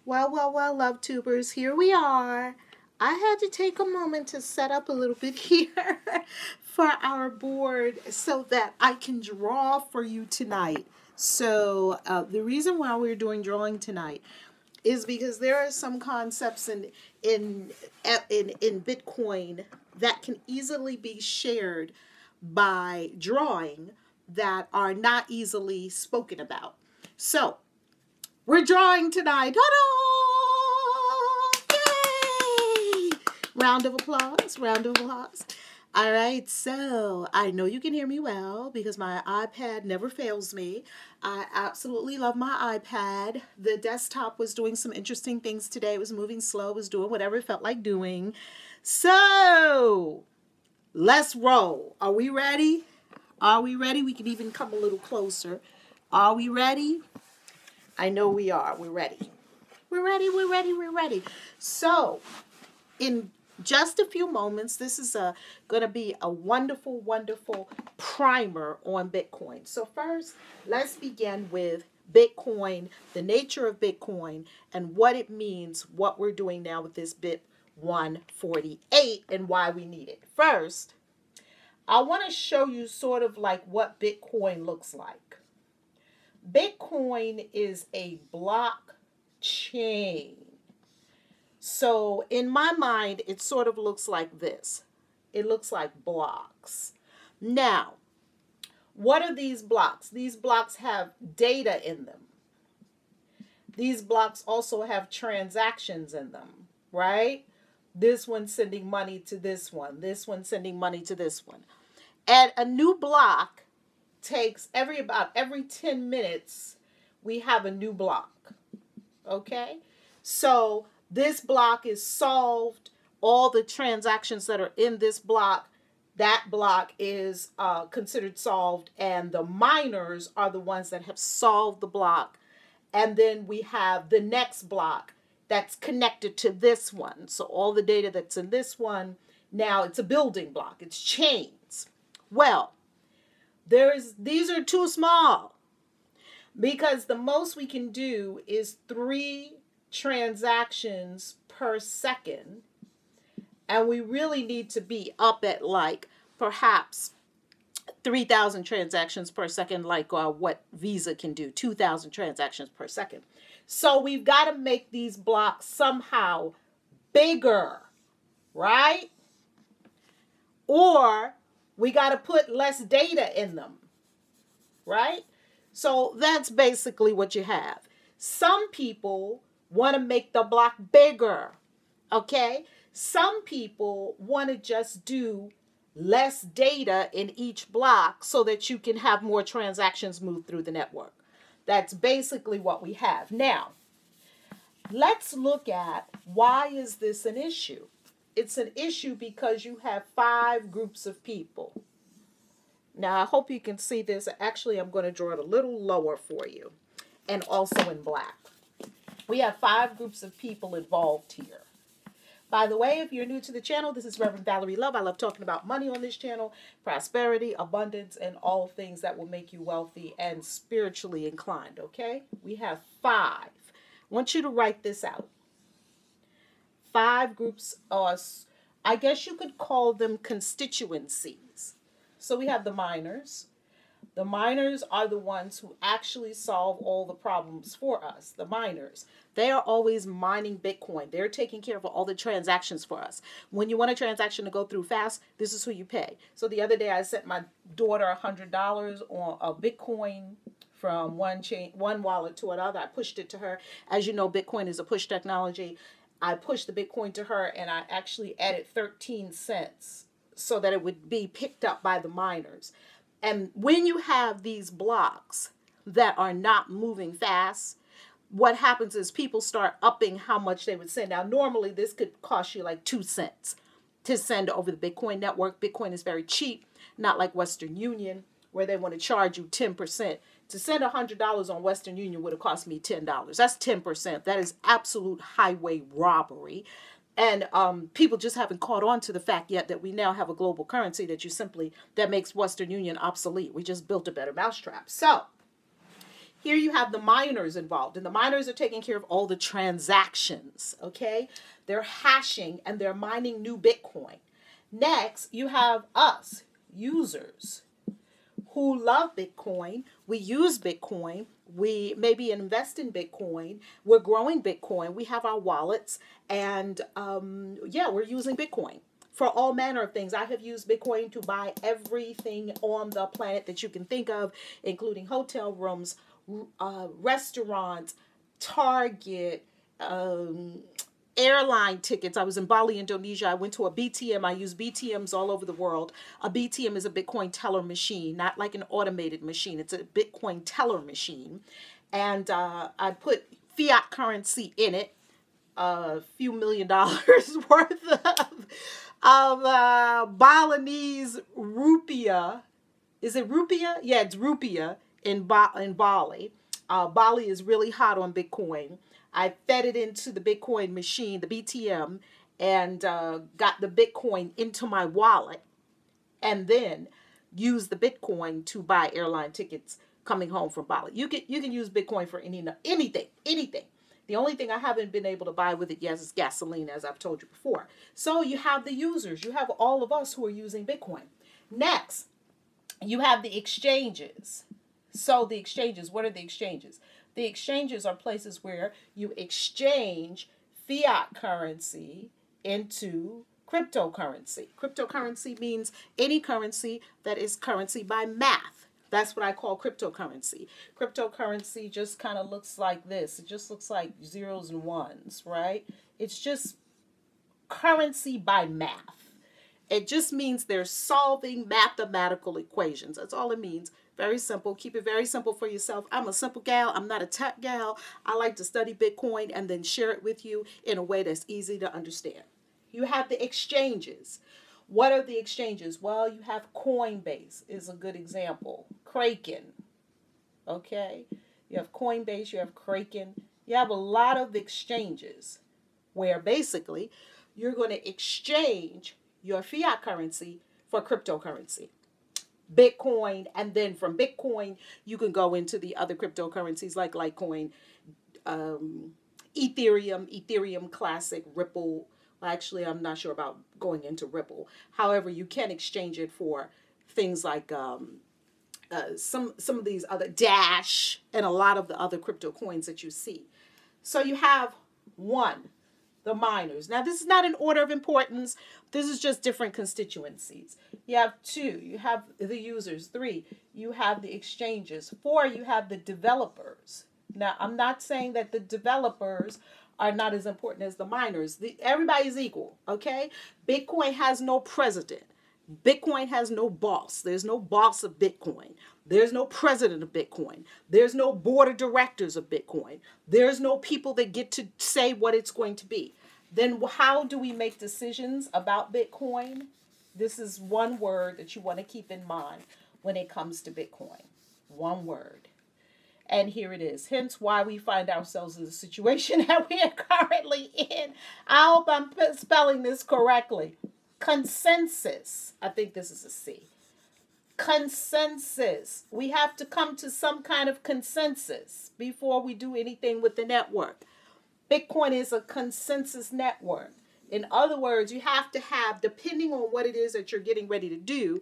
Well, LuvTubers, here we are. I had to take a moment to set up a little bit here for our board so that I can draw for you tonight. So the reason why we're doing drawing tonight is because there are some concepts in Bitcoin that can easily be shared by drawing that are not easily spoken about. So we're drawing tonight. Ta-da! Yay! Round of applause. Round of applause. All right, so I know you can hear me well because my iPad never fails me. I absolutely love my iPad. The desktop was doing some interesting things today. It was moving slow, it was doing whatever it felt like doing. So let's roll. Are we ready? Are we ready? We can even come a little closer. Are we ready? I know we are. We're ready. We're ready. We're ready. We're ready. So, in just a few moments, this is going to be a wonderful, wonderful primer on Bitcoin. So first, let's begin with Bitcoin, the nature of Bitcoin, and what it means, what we're doing now with this BIP 148, and why we need it. First, I want to show you sort of like what Bitcoin looks like. Bitcoin is a blockchain. So in my mind, it sort of looks like this. It looks like blocks. Now, what are these blocks? These blocks have data in them. These blocks also have transactions in them, right? This one sending money to this one. This one sending money to this one. And a new block takes about every 10 minutes, we have a new block. Okay? So this block is solved. All the transactions that are in this block, that block is considered solved. And the miners are the ones that have solved the block. And then we have the next block that's connected to this one. So all the data that's in this one, now it's a building block. It's chains. Well, these are too small because the most we can do is 3 transactions per second, and we really need to be up at like perhaps 3,000 transactions per second, like what Visa can do, 2,000 transactions per second. So we've got to make these blocks somehow bigger, right? Or we got to put less data in them, right? So that's basically what you have. Some people want to make the block bigger, okay? Some people want to just do less data in each block so that you can have more transactions move through the network. That's basically what we have. Now, let's look at why is this an issue? It's an issue because you have 5 groups of people. Now, I hope you can see this. Actually, I'm going to draw it a little lower for you, and also in black. We have 5 groups of people involved here. By the way, if you're new to the channel, this is Reverend Valerie Love. I love talking about money on this channel, prosperity, abundance, and all things that will make you wealthy and spiritually inclined, okay? We have 5. I want you to write this out. 5 groups, I guess you could call them constituencies. So we have the miners. The miners are the ones who actually solve all the problems for us, the miners. They are always mining Bitcoin. They're taking care of all the transactions for us. When you want a transaction to go through fast, this is who you pay. So the other day I sent my daughter $100 on a Bitcoin from one wallet to another. I pushed it to her. As you know, Bitcoin is a push technology. I pushed the Bitcoin to her and I actually added 13 cents so that it would be picked up by the miners. And when you have these blocks that are not moving fast, what happens is people start upping how much they would send. Now, normally this could cost you like 2 cents to send over the Bitcoin network. Bitcoin is very cheap, not like Western Union, where they want to charge you 10%. To send $100 on Western Union would have cost me $10. That's 10%. That is absolute highway robbery. And people just haven't caught on to the fact yet that we now have a global currency that makes Western Union obsolete. We just built a better mousetrap. So Here you have the miners involved, and the miners are taking care of all the transactions, okay? They're hashing and they're mining new Bitcoin. Next, you have us, users, who love Bitcoin. We use Bitcoin. We maybe invest in Bitcoin. We're growing Bitcoin. We have our wallets, and yeah, we're using Bitcoin for all manner of things. I have used Bitcoin to buy everything on the planet that you can think of, including hotel rooms, restaurants, Target, airline tickets. I was in Bali, Indonesia. I went to a BTM. I use BTMs all over the world. A BTM is a Bitcoin teller machine, not like an automated machine. It's a Bitcoin teller machine. And I put fiat currency in it, a few $1 million worth of Balinese rupiah. Is it rupiah? Yeah, it's rupiah in Bali. Bali is really hot on Bitcoin. I fed it into the Bitcoin machine, the BTM, and got the Bitcoin into my wallet, and then use the Bitcoin to buy airline tickets coming home from Bali. You can use Bitcoin for anything. The only thing I haven't been able to buy with it yet is gasoline, as I've told you before. So you have the users. You have all of us who are using Bitcoin. Next, you have the exchanges. So the exchanges, what are the exchanges? The exchanges are places where you exchange fiat currency into cryptocurrency. Cryptocurrency means any currency that is currency by math. That's what I call cryptocurrency. Cryptocurrency just kind of looks like this. It just looks like zeros and ones, right? It's just currency by math. It just means they're solving mathematical equations. That's all it means. Very simple. Keep it very simple for yourself. I'm a simple gal. I'm not a tech gal. I like to study Bitcoin and then share it with you in a way that's easy to understand. You have the exchanges. What are the exchanges? Well, you have Coinbase is a good example. Kraken. Okay? You have Coinbase. You have Kraken. You have a lot of exchanges where basically you're going to exchange your fiat currency for cryptocurrency. Bitcoin, and then from Bitcoin you can go into the other cryptocurrencies like Litecoin, Ethereum Classic, Ripple. Well, actually, I'm not sure about going into Ripple. However, you can exchange it for things like some of these other Dash and a lot of the other crypto coins that you see. So you have one, the miners. Now, this is not in order of importance. This is just different constituencies. You have 2, you have the users. 3, you have the exchanges. 4, you have the developers. Now, I'm not saying that the developers are not as important as the miners. Everybody's equal, okay? Bitcoin has no president. Bitcoin has no boss. There's no boss of Bitcoin. There's no president of Bitcoin. There's no board of directors of Bitcoin. There's no people that get to say what it's going to be. Then how do we make decisions about Bitcoin? This is one word that you want to keep in mind when it comes to Bitcoin. One word. And here it is. Hence why we find ourselves in the situation that we are currently in. I hope I'm spelling this correctly. Consensus. I think this is a C. Consensus. We have to come to some kind of consensus before we do anything with the network. Bitcoin is a consensus network. In other words, you have to have, depending on what it is that you're getting ready to do,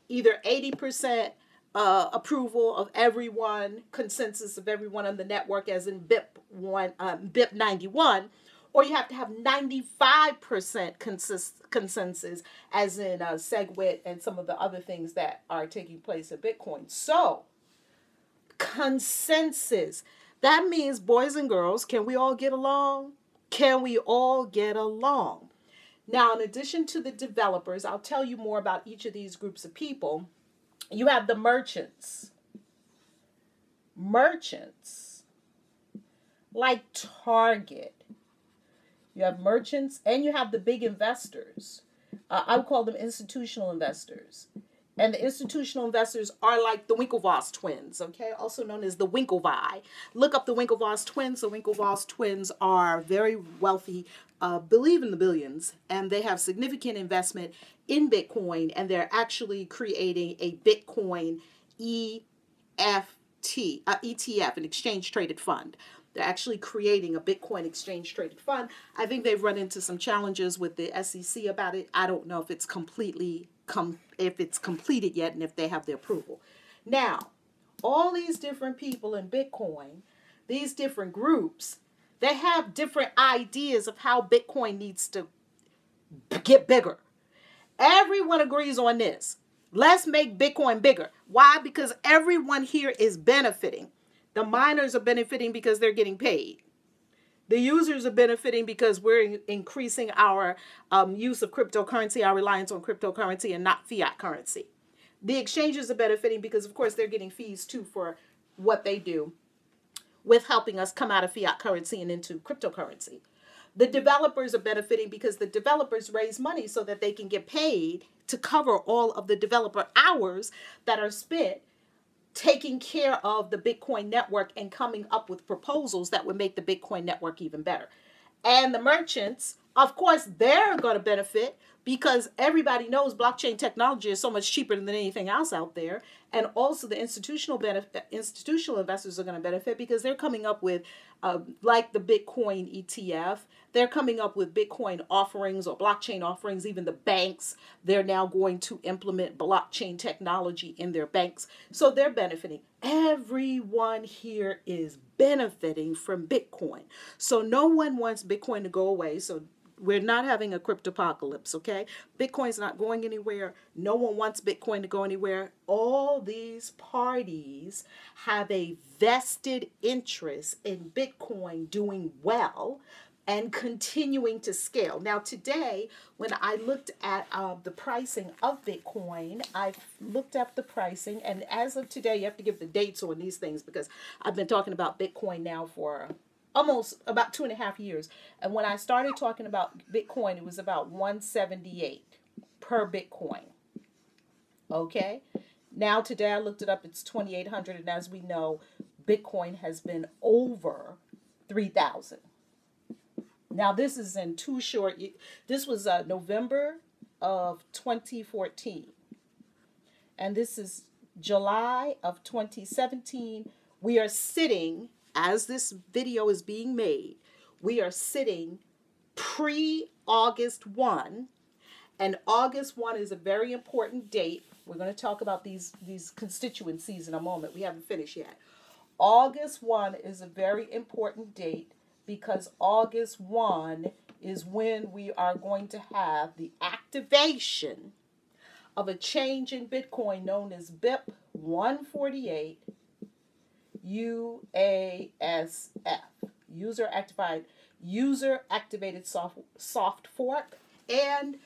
either 80% approval of everyone, consensus of everyone on the network, as in BIP 91, or you have to have 95% consensus, as in SegWit and some of the other things that are taking place in Bitcoin. So, consensus. That means, boys and girls, can we all get along? Can we all get along? Now, in addition to the developers, I'll tell you more about each of these groups of people. You have the merchants. Merchants, like Target. You have merchants, and you have the big investors. I would call them institutional investors. And the institutional investors are like the Winklevoss twins, okay? Also known as the Winklevi. Look up the Winklevoss twins. The Winklevoss twins are very wealthy, believe in the billions, and they have significant investment in Bitcoin, and they're actually creating a Bitcoin ETF, an exchange traded fund. They're actually creating a Bitcoin exchange traded fund. I think they've run into some challenges with the SEC about it. I don't know if it's completed yet and if they have the approval. Now, all these different people in Bitcoin, these different groups, they have different ideas of how Bitcoin needs to get bigger. Everyone agrees on this. Let's make Bitcoin bigger. Why? Because everyone here is benefiting. The miners are benefiting because they're getting paid. The users are benefiting because we're increasing our use of cryptocurrency, our reliance on cryptocurrency and not fiat currency. The exchanges are benefiting because, of course, they're getting fees too for what they do with helping us come out of fiat currency and into cryptocurrency. The developers are benefiting because the developers raise money so that they can get paid to cover all of the developer hours that are spent taking care of the Bitcoin network and coming up with proposals that would make the Bitcoin network even better. And the merchants, of course, they're going to benefit because everybody knows blockchain technology is so much cheaper than anything else out there. And also the institutional investors are going to benefit because they're coming up with, like the Bitcoin ETF, they're coming up with Bitcoin offerings or blockchain offerings. Even the banks, they're now going to implement blockchain technology in their banks. So they're benefiting. Everyone here is benefiting from Bitcoin. So no one wants Bitcoin to go away. So we're not having a cryptopocalypse, okay? Bitcoin's not going anywhere. No one wants Bitcoin to go anywhere. All these parties have a vested interest in Bitcoin doing well and continuing to scale. Now today, when I looked at the pricing of Bitcoin, I looked up the pricing, and as of today, you have to give the dates on these things because I've been talking about Bitcoin now for almost about 2.5 years. And when I started talking about Bitcoin, it was about 178 per Bitcoin. Okay. Now today I looked it up, it's 2,800. And as we know, Bitcoin has been over 3,000. Now this is in too short. This was November of 2014. And this is July of 2017. We are sitting, as this video is being made, we are sitting pre-August 1. And August 1 is a very important date. We're going to talk about these constituencies in a moment. We haven't finished yet. August 1 is a very important date because August 1 is when we are going to have the activation of a change in Bitcoin known as BIP 148 UASF, user activated soft fork, and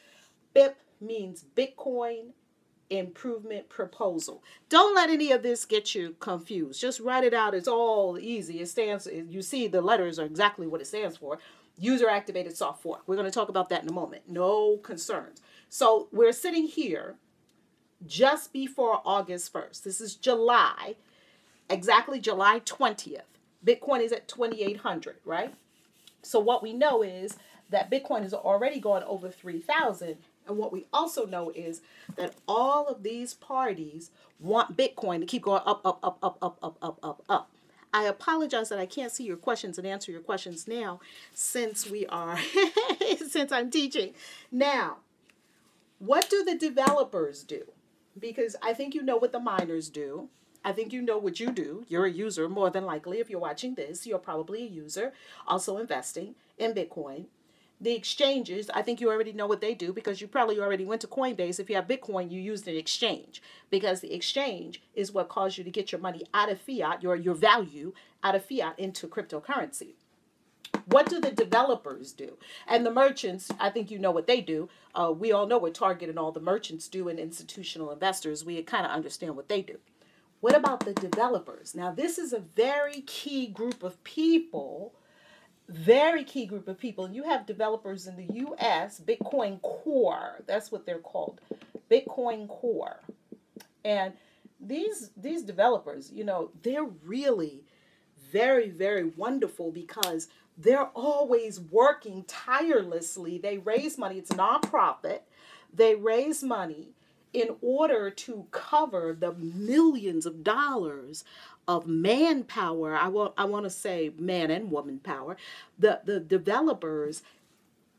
BIP means Bitcoin Improvement Proposal. Don't let any of this get you confused. Just write it out. It's all easy. It stands, you see the letters are exactly what it stands for. User activated soft fork. We're going to talk about that in a moment. No concerns. So we're sitting here just before August 1st. This is July, exactly July 20th. Bitcoin is at 2,800, right? So what we know is that Bitcoin is already gone over 3,000. And what we also know is that all of these parties want Bitcoin to keep going up, up, up, up, up, up, up, up, up. I apologize that I can't see your questions and answer your questions now since we are, since I'm teaching. Now, what do the developers do? Because I think you know what the miners do. I think you know what you do. You're a user, more than likely. If you're watching this, you're probably a user, also investing in Bitcoin. The exchanges, I think you already know what they do because you probably already went to Coinbase. If you have Bitcoin, you used an exchange because the exchange is what caused you to get your money out of fiat, your value out of fiat into cryptocurrency. What do the developers do? And the merchants, I think you know what they do. We all know what Target and all the merchants do and institutional investors. We kind of understand what they do. What about the developers? Now, this is a very key group of people. Very key group of people. You have developers in the U.S., Bitcoin Core. That's what they're called, Bitcoin Core. And these developers, you know, they're really very, very wonderful because they're always working tirelessly. They raise money. It's a nonprofit. They raise money in order to cover the millions of dollars of manpower, I want to say man and woman power, the developers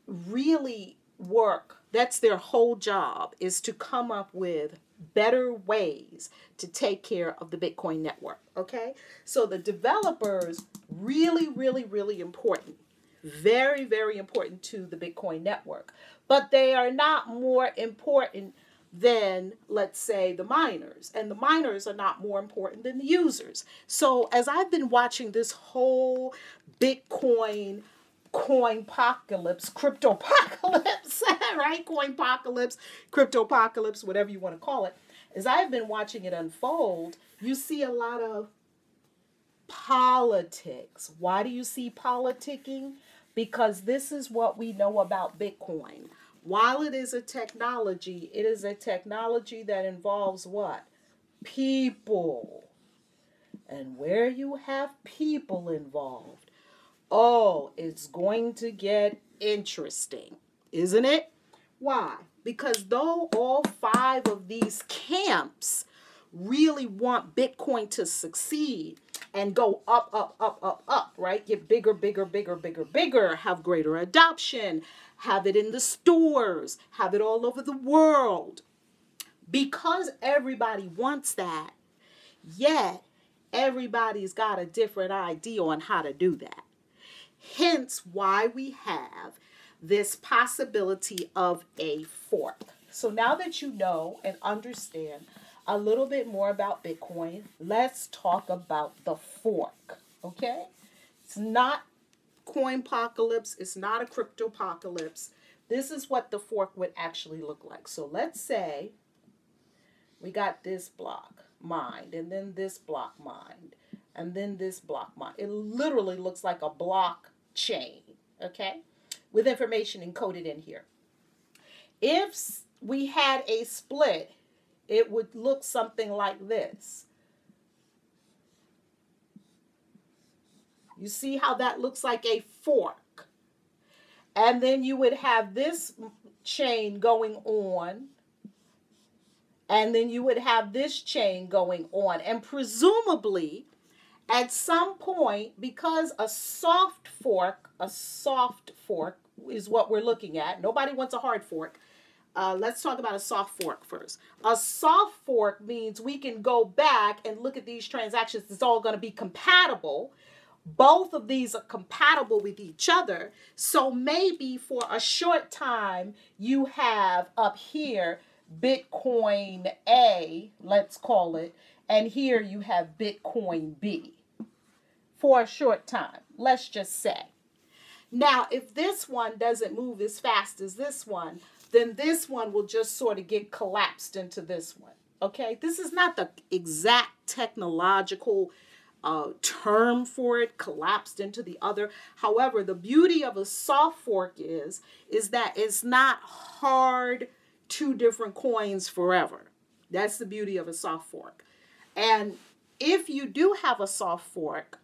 really work. That's their whole job, is to come up with better ways to take care of the Bitcoin network. Okay, so the developers really, really, really important. Very, very important to the Bitcoin network. But they are not more important than, let's say, the miners. And the miners are not more important than the users. So as I've been watching this whole Bitcoin coinpocalypse, cryptopocalypse, right? Coinpocalypse, cryptopocalypse, whatever you want to call it. As I've been watching it unfold, you see a lot of politics. Why do you see politicking? Because this is what we know about Bitcoin. While it is a technology that involves what? People. And where you have people involved, oh, it's going to get interesting, isn't it? Why? Because though all 5 of these camps really want Bitcoin to succeed and go up, up, up, up, up, right? Get bigger, bigger, bigger, bigger, bigger, have greater adoption, have it in the stores, have it all over the world. Because everybody wants that, yet everybody's got a different idea on how to do that. Hence why we have this possibility of a fork. So now that you know and understand a little bit more about Bitcoin, let's talk about the fork, okay? It's not coinpocalypse. It's not a cryptopocalypse. This is what the fork would actually look like. So let's say we got this block mined, and then this block mined, and then this block mined. It literally looks like a blockchain, okay, with information encoded in here. If we had a split, it would look something like this. You see how that looks like a fork? And then you would have this chain going on, and then you would have this chain going on. And presumably, at some point, because a soft fork is what we're looking at. Nobody wants a hard fork. Let's talk about a soft fork first. A soft fork means we can go back and look at these transactions. It's all going to be compatible. Both of these are compatible with each other. So maybe for a short time, you have up here Bitcoin A, let's call it, and here you have Bitcoin B for a short time, let's just say. Now, if this one doesn't move as fast as this one, then this one will just sort of get collapsed into this one, okay? This is not the exact technological term for it, collapsed into the other. However, the beauty of a soft fork is that it's not hard 2 different coins forever. That's the beauty of a soft fork. And if you do have a soft fork,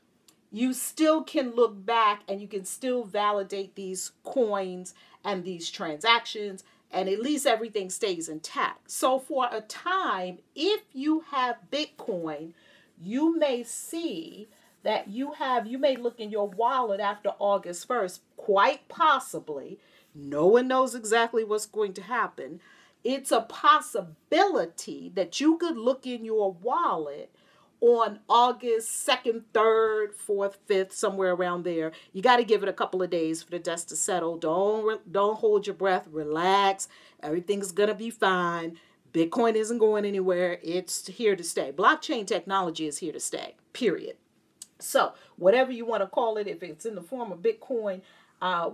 you still can look back and you can still validate these coins and these transactions, and at least everything stays intact. So for a time, if you have Bitcoin, you may see that you may look in your wallet after August 1st, quite possibly. No one knows exactly what's going to happen. It's a possibility that you could look in your wallet on August 2nd, 3rd, 4th, 5th, somewhere around there. You got to give it a couple of days for the dust to settle. Don't hold your breath. Relax. Everything's going to be fine. Bitcoin isn't going anywhere. It's here to stay. Blockchain technology is here to stay, period. So whatever you want to call it, if it's in the form of Bitcoin,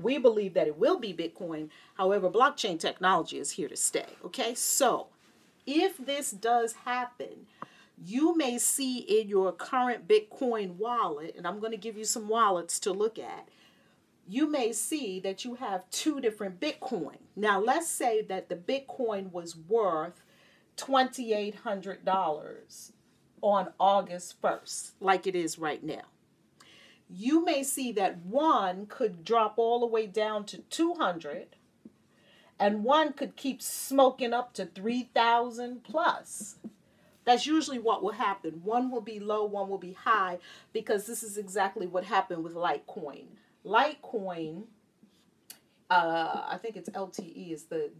we believe that it will be Bitcoin. However, blockchain technology is here to stay. Okay, so if this does happen, you may see in your current Bitcoin wallet, and I'm going to give you some wallets to look at, you may see that you have 2 different Bitcoin. Now, let's say that the Bitcoin was worth $2,800 on August 1st, like it is right now. You may see that one could drop all the way down to 200, And one could keep smoking up to 3,000 plus. That's usually what will happen. One will be low, one will be high, because this is exactly what happened with Litecoin. Litecoin, I think it's LTE is the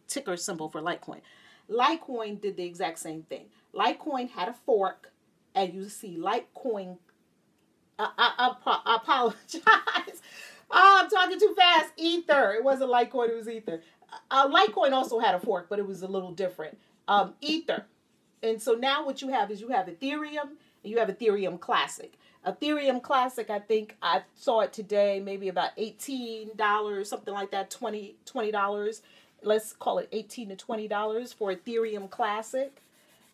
ticker symbol for Litecoin. Litecoin did the exact same thing. Litecoin had a fork, and you see Litecoin. I apologize. Oh, I'm talking too fast. Ether. It wasn't Litecoin, it was Ether. Litecoin also had a fork, but it was a little different. Ether. And so now what you have is you have Ethereum and you have Ethereum Classic. Ethereum Classic, I think I saw it today, maybe about $18, something like that, $20. Let's call it $18 to $20 for Ethereum Classic.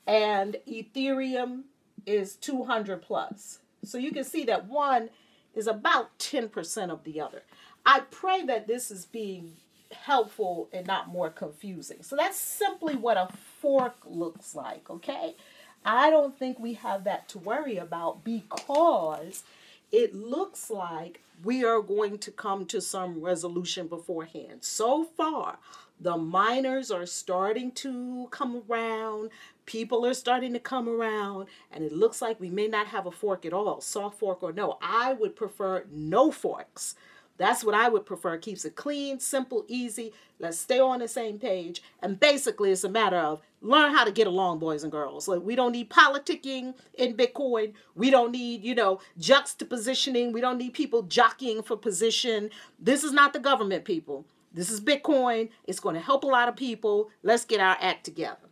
And Ethereum is 200 plus. So you can see that one is about 10% of the other. I pray that this is being helpful and not more confusing. So that's simply what a fork looks like, okay? I don't think we have that to worry about, because it looks like we are going to come to some resolution beforehand. So far, the miners are starting to come around. People are starting to come around, and it looks like we may not have a fork at all, soft fork or no. I would prefer no forks. That's what I would prefer. Keeps it clean, simple, easy. Let's stay on the same page. And basically, it's a matter of learn how to get along, boys and girls. Like, we don't need politicking in Bitcoin. We don't need, juxtapositioning. We don't need people jockeying for position. This is not the government, people. This is Bitcoin. It's going to help a lot of people. Let's get our act together.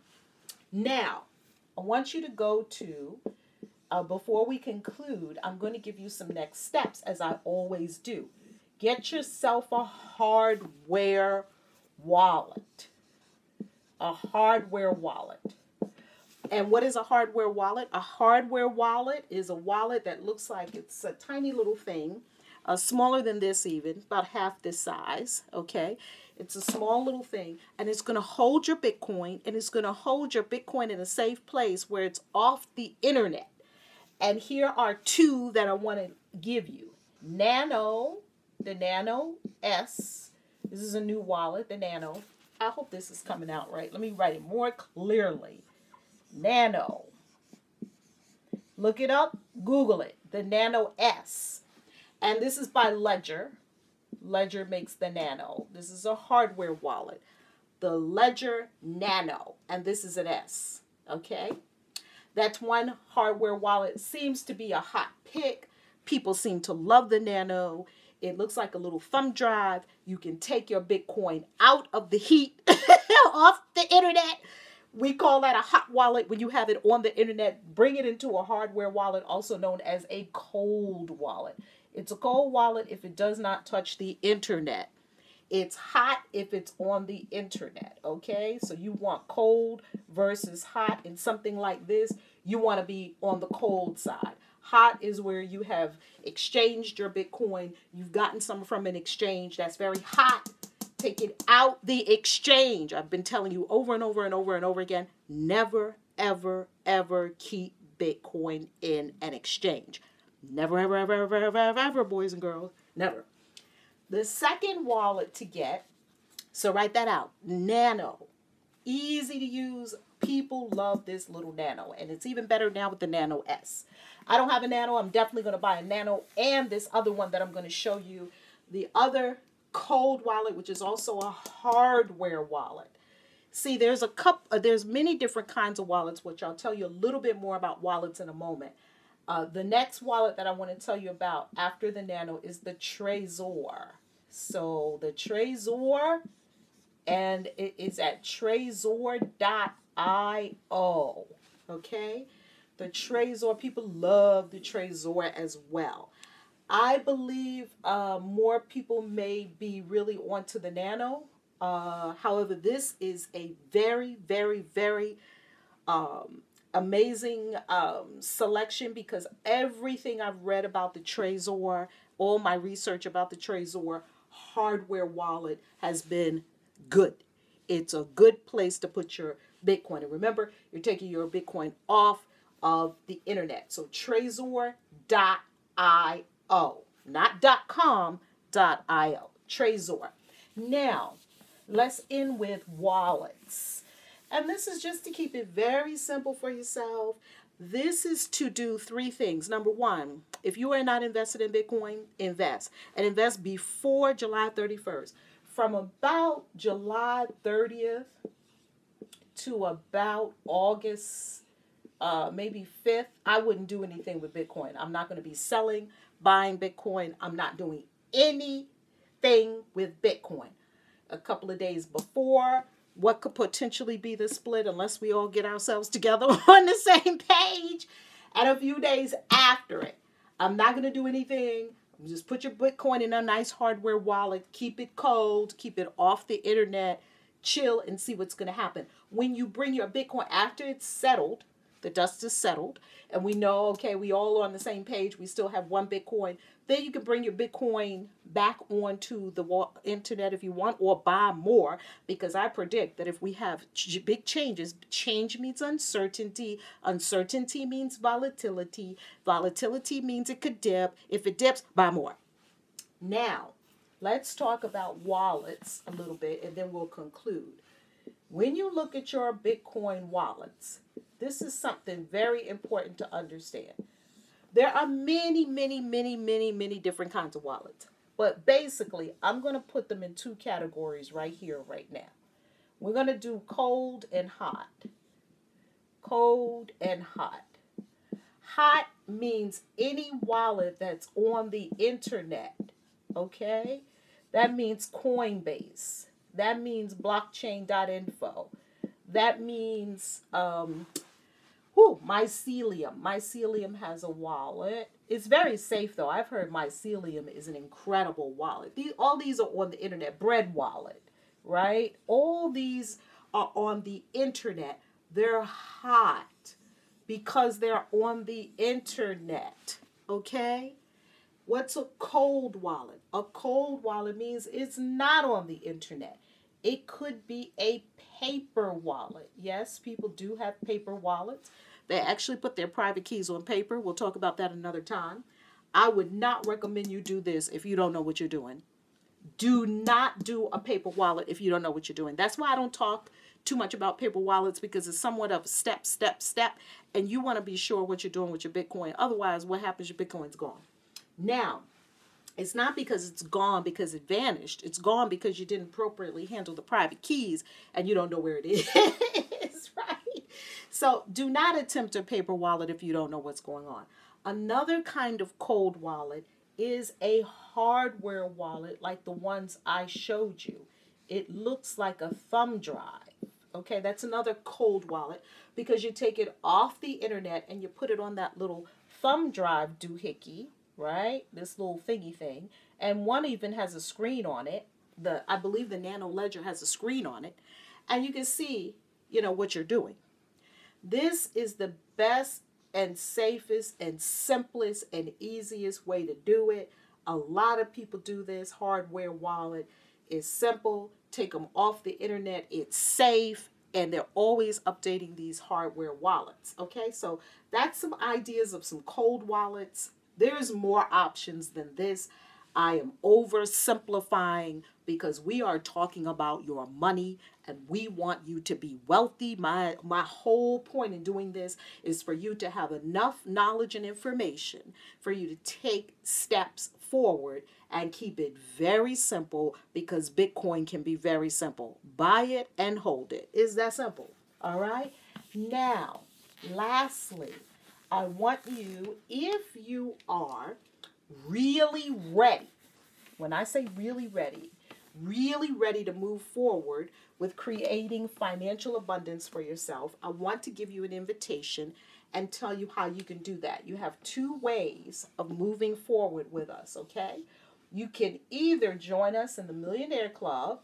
Now, I want you to go to, before we conclude, I'm going to give you some next steps, as I always do. Get yourself a hardware wallet. A hardware wallet. And what is a hardware wallet? A hardware wallet is a wallet that looks like it's a tiny little thing, smaller than this even, about half this size, okay? It's a small little thing, and it's going to hold your Bitcoin, and it's going to hold your Bitcoin in a safe place where it's off the internet. And here are two that I want to give you. Nano. The Nano S. This is a new wallet, the Nano. I hope this is coming out right. Let me write it more clearly. Nano. Look it up. Google it. The Nano S. And this is by Ledger. Ledger makes the Nano. This is a hardware wallet. The Ledger Nano. And this is an S. Okay? That's one hardware wallet. Seems to be a hot pick. People seem to love the Nano. It looks like a little thumb drive. You can take your Bitcoin out of the heat, off the internet. We call that a hot wallet when you have it on the internet. Bring it into a hardware wallet, also known as a cold wallet. It's a cold wallet if it does not touch the internet. It's hot if it's on the internet, okay? So you want cold versus hot in something like this. You want to be on the cold side. Hot is where you have exchanged your Bitcoin. You've gotten some from an exchange that's very hot. Take it out the exchange. I've been telling you over and over and over and over again, never, ever, ever keep Bitcoin in an exchange. Never, ever, ever, ever, ever, ever, ever, boys and girls. Never. The second wallet to get, so write that out, Nano. Easy to use. People love this little Nano. And it's even better now with the Nano S. I don't have a Nano. I'm definitely going to buy a Nano and this other one that I'm going to show you. The other cold wallet, which is also a hardware wallet. See, there's many different kinds of wallets, which I'll tell you a little bit more about wallets in a moment. The next wallet that I want to tell you about after the Nano is the Trezor. So the Trezor, and it is at trezor.io. Okay? The Trezor, people love the Trezor as well. I believe more people may be really onto the Nano. However, this is a very, very, very amazing selection, because everything I've read about the Trezor, all my research about the Trezor hardware wallet has been good. It's a good place to put your Bitcoin. And remember, you're taking your Bitcoin off of the internet. So trezor.io, not .com, .io. Trezor. Now, Let's end with wallets. And this is just to keep it very simple for yourself. This is to do three things. Number one, if you are not invested in Bitcoin, invest. And invest before July 31st. From about July 30th to about August, maybe 5th, I wouldn't do anything with Bitcoin. I'm not going to be selling, buying Bitcoin. I'm not doing anything with Bitcoin. A couple of days before, what could potentially be the split, unless we all get ourselves together on the same page, and a few days after it. I'm not going to do anything. Just put your Bitcoin in a nice hardware wallet. Keep it cold. Keep it off the internet. Chill and see what's going to happen. When you bring your Bitcoin, after it's settled, the dust is settled, and we know, okay, we all on the same page, we still have one Bitcoin, then you can bring your Bitcoin back onto the internet if you want, or buy more, because I predict that if we have big changes, change means uncertainty, uncertainty means volatility, volatility means it could dip. If it dips, buy more. Now, let's talk about wallets a little bit, and then we'll conclude. When you look at your Bitcoin wallets, this is something very important to understand. There are many, many, many, many, many different kinds of wallets. But basically, I'm going to put them in two categories right here, right now. We're going to do cold and hot. Cold and hot. Hot means any wallet that's on the internet. Okay? That means Coinbase. That means blockchain.info. That means Mycelium. Mycelium has a wallet. It's very safe though. I've heard Mycelium is an incredible wallet. All these are on the internet. Bread wallet, right? All these are on the internet. They're hot because they're on the internet. Okay? What's a cold wallet? A cold wallet means it's not on the internet. It could be a paper wallet. Yes, people do have paper wallets. They actually put their private keys on paper. We'll talk about that another time. I would not recommend you do this if you don't know what you're doing. Do not do a paper wallet if you don't know what you're doing. That's why I don't talk too much about paper wallets, because it's somewhat of a step, and you want to be sure what you're doing with your Bitcoin. Otherwise, what happens? Your Bitcoin's gone. Now, it's not because it's gone because it vanished. It's gone because you didn't appropriately handle the private keys and you don't know where it is, right? So do not attempt a paper wallet if you don't know what's going on. Another kind of cold wallet is a hardware wallet like the ones I showed you. It looks like a thumb drive. Okay, that's another cold wallet because you take it off the internet and you put it on that little thumb drive doohickey, right? This little thingy thing. And one even has a screen on it. I believe the Nano Ledger has a screen on it. And you can see, what you're doing. This is the best and safest and simplest and easiest way to do it. A lot of people do this. Hardware wallet is simple. Take them off the internet. It's safe. And they're always updating these hardware wallets. Okay, so that's some ideas of some cold wallets. There's more options than this. I am oversimplifying because we are talking about your money and we want you to be wealthy. My whole point in doing this is for you to have enough knowledge and information for you to take steps forward and keep it very simple, because Bitcoin can be very simple. Buy it and hold it. It's that simple. All right? Now, lastly, I want you, if you are really ready, when I say really ready to move forward with creating financial abundance for yourself, I want to give you an invitation and tell you how you can do that. You have two ways of moving forward with us, okay? You can either join us in the Millionaire Club,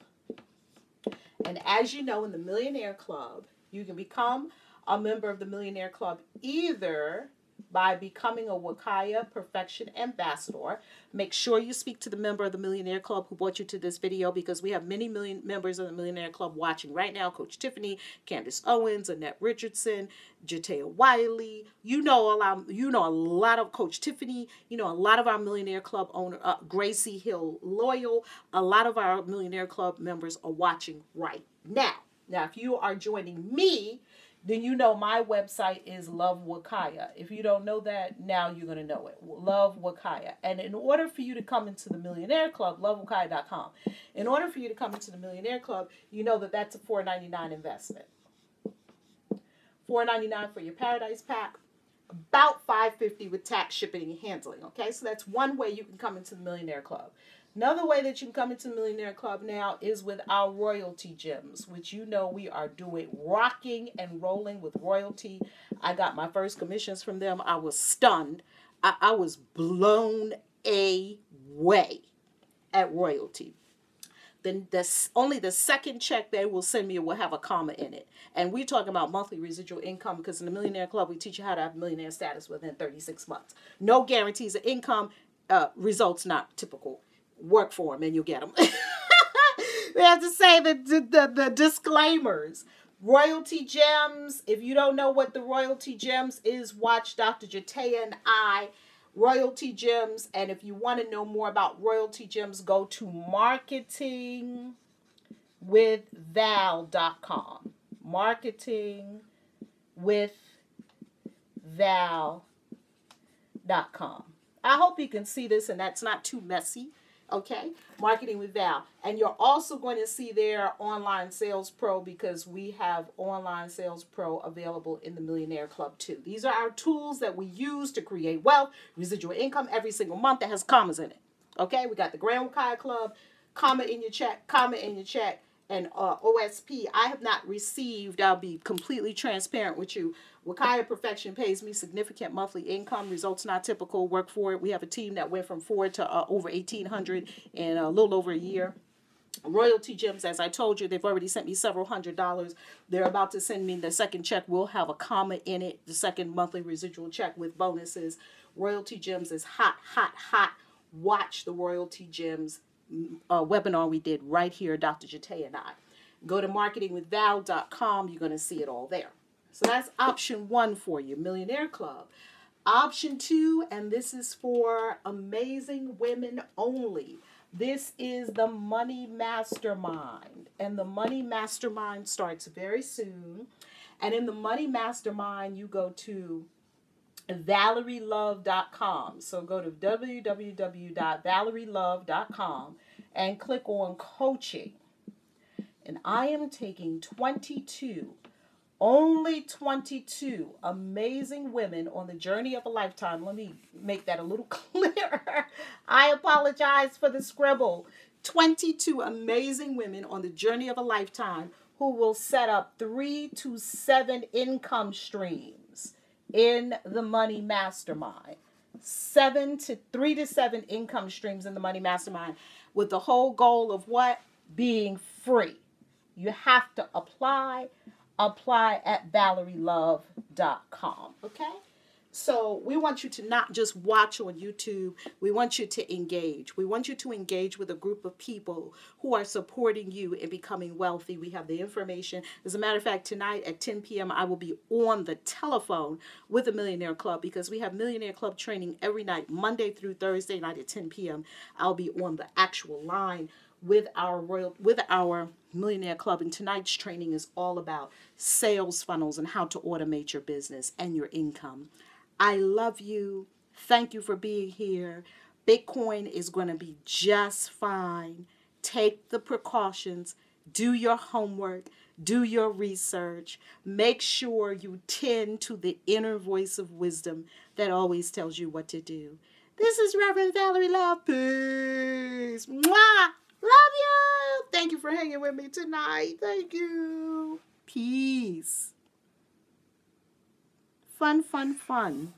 and as you know, in the Millionaire Club, you can become a member of the Millionaire Club either by becoming a Wakaya Perfection Ambassador. Make sure you speak to the member of the Millionaire Club who brought you to this video, because we have many million members of the Millionaire Club watching right now. Coach Tiffany, Candace Owens, Annette Richardson, Jatea Wiley. You know a lot of Coach Tiffany. You know a lot of our Millionaire Club owner, Gracie Hill Loyal. A lot of our Millionaire Club members are watching right now. Now, if you are joining me, then you know my website is Love Wakaya. If you don't know that, now you're going to know it. Love Wakaya. And in order for you to come into the Millionaire Club, lovewakaya.com. In order for you to come into the Millionaire Club, you know that that's a $4.99 investment. $4.99 for your Paradise Pack. About $5.50 with tax, shipping, and handling. Okay, so that's one way you can come into the Millionaire Club. Another way that you can come into the Millionaire Club now is with our royalty gems, which you know we are doing, rocking and rolling with royalty. I got my first commissions from them. I was stunned. I was blown away at royalty. Then only the second check they will send me will have a comma in it. And we're talking about monthly residual income, because in the Millionaire Club, we teach you how to have millionaire status within 36 months. No guarantees of income, results not typical. Work for them and you'll get them. We have to say the disclaimers. Royalty gems. If you don't know what the royalty gems is, watch Dr. Jatea and I. Royalty gems. And if you want to know more about royalty gems, go to marketingwithval.com. Marketingwithval.com. I hope you can see this and that's not too messy. Okay, Marketing with Val. And you're also going to see there Online Sales Pro, because we have Online Sales Pro available in the Millionaire Club too. These are our tools that we use to create wealth, residual income every single month that has commas in it. Okay, we got the Grand Wakaya Club, comma in your check, and OSP. I have not received, I'll be completely transparent with you, Wakaya Perfection pays me significant monthly income, results not typical, work for it. We have a team that went from 4 to over 1,800 in a little over a year. Royalty gems, as I told you, they've already sent me several $100s. They're about to send me the second check. Will have a comma in it, the second monthly residual check with bonuses. Royalty gems is hot, hot, hot. Watch the Royalty Gems webinar we did right here, Dr. Jatea and I. Go to marketingwithval.com. You're going to see it all there. So that's option 1 for you, Millionaire Club. Option 2, and this is for amazing women only. This is the Money Mastermind. And the Money Mastermind starts very soon. And in the Money Mastermind, you go to ValerieLove.com. So go to www.ValerieLove.com and click on coaching. And I am taking only 22 amazing women on the journey of a lifetime. Let me make that a little clearer. I apologize for the scribble. 22 amazing women on the journey of a lifetime who will set up 3 to 7 income streams in the Money Mastermind. 3 to 7 income streams in the Money Mastermind, with the whole goal of what? Being free. You have to apply at ValerieLove.com. Okay? So we want you to not just watch on YouTube. We want you to engage. We want you to engage with a group of people who are supporting you in becoming wealthy. We have the information. As a matter of fact, tonight at 10 p.m., I will be on the telephone with the Millionaire Club, because we have Millionaire Club training every night, Monday through Thursday night at 10 p.m. I'll be on the actual line with our Millionaire Club, and tonight's training is all about sales funnels and how to automate your business and your income. I love you. Thank you for being here. Bitcoin is going to be just fine. Take the precautions. Do your homework. Do your research. Make sure you tend to the inner voice of wisdom that always tells you what to do. This is Reverend Valerie Love. Peace. Mwah! Love you. Thank you for hanging with me tonight. Thank you. Peace. Fun, fun, fun.